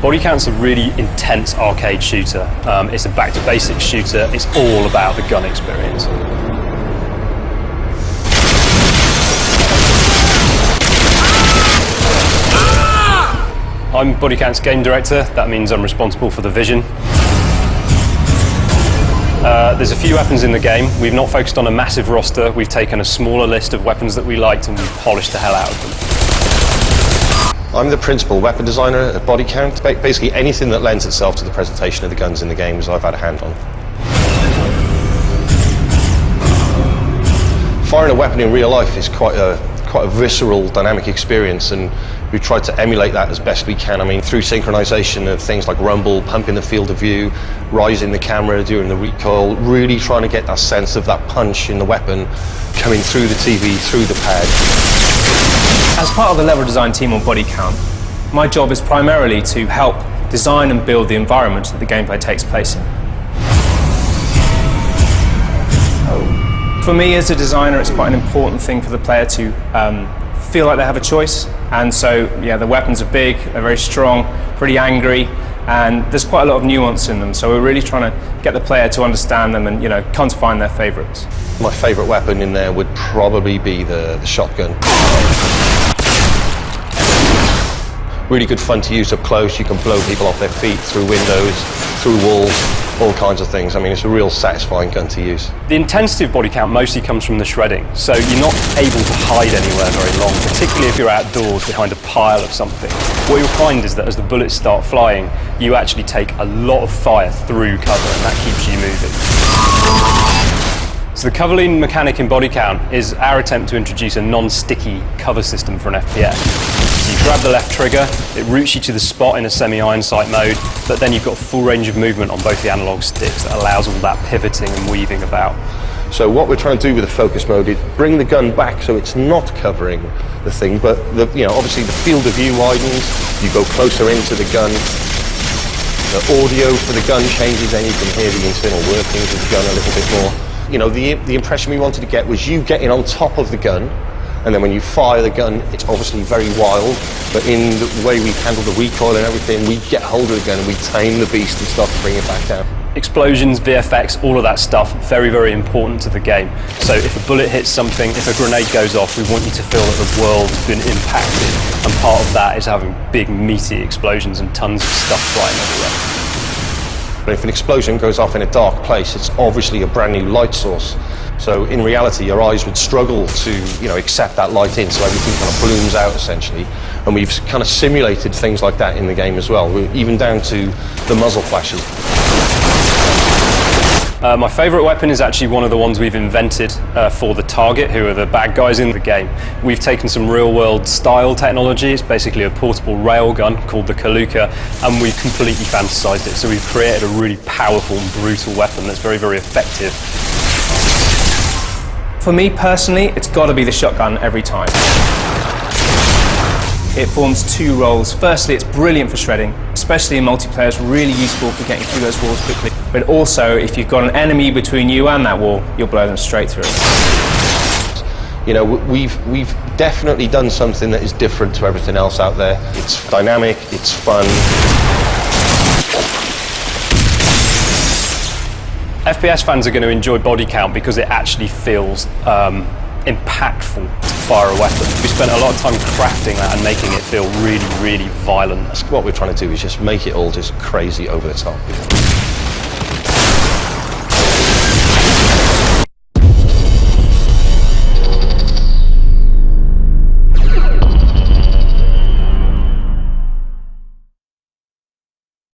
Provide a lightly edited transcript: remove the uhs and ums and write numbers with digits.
Bodycount's a really intense arcade shooter. It's a back-to-basics shooter. It's all about the gun experience. I'm Bodycount's game director. That means I'm responsible for the vision. There's a few weapons in the game. We've not focused on a massive roster. We've taken a smaller list of weapons that we liked and we've polished the hell out of them. I'm the principal weapon designer at Bodycount. Basically anything that lends itself to the presentation of the guns in the games I've had a hand on. Firing a weapon in real life is quite a visceral, dynamic experience, and we've tried to emulate that as best we can. I mean, through synchronization of things like rumble, pumping the field of view, rising the camera during the recoil, really trying to get that sense of that punch in the weapon coming through the TV, through the pad. As part of the level design team on Bodycount, my job is primarily to help design and build the environment that the gameplay takes place in. For me as a designer, it's quite an important thing for the player to feel like they have a choice. And so, yeah, the weapons are big, they're very strong, pretty angry, and there's quite a lot of nuance in them. So we're really trying to get the player to understand them and, come to find their favourites. My favourite weapon in there would probably be the shotgun. Really good fun to use up close. You can blow people off their feet, through windows, through walls, all kinds of things. I mean, it's a real satisfying gun to use. The intensity of Bodycount mostly comes from the shredding, so you're not able to hide anywhere very long, particularly if you're outdoors behind a pile of something. What you'll find is that as the bullets start flying, you actually take a lot of fire through cover, and that keeps you moving. So the cover lean mechanic in Bodycount is our attempt to introduce a non-sticky cover system for an FPS. So you grab the left trigger, it routes you to the spot in a semi-iron sight mode, but then you've got full range of movement on both the analog sticks that allows all that pivoting and weaving about. So what we're trying to do with the focus mode is bring the gun back so it's not covering the thing, but obviously the field of view widens, you go closer into the gun, the audio for the gun changes, and you can hear the internal workings of the gun a little bit more. The impression we wanted to get was you getting on top of the gun, and then when you fire the gun, it's obviously very wild, but in the way we handle the recoil and everything, we get hold of the gun and we tame the beast and start to bring it back down. Explosions, VFX, all of that stuff, very, very important to the game. So if a bullet hits something, if a grenade goes off, we want you to feel that the world has been impacted, and part of that is having big, meaty explosions and tons of stuff flying everywhere. But if an explosion goes off in a dark place, it's obviously a brand new light source. So in reality, your eyes would struggle to, accept that light in, so everything kind of blooms out essentially. And we've kind of simulated things like that in the game as well, even down to the muzzle flashes. My favourite weapon is actually one of the ones we've invented for the target, who are the bad guys in the game. We've taken some real-world style technology. It's basically a portable railgun called the Kaluka, and we've completely fantasized it. So we've created a really powerful and brutal weapon that's very, very effective. For me personally, it's got to be the shotgun every time. It forms two roles. Firstly, it's brilliant for shredding, especially in multiplayer. It's really useful for getting through those walls quickly. But also, if you've got an enemy between you and that wall, you'll blow them straight through. We've definitely done something that is different to everything else out there. It's dynamic, it's fun. FPS fans are going to enjoy Bodycount because it actually feels impactful to fire a weapon. We spent a lot of time crafting that and making it feel really, really violent. What we're trying to do is just make it all just crazy over the top.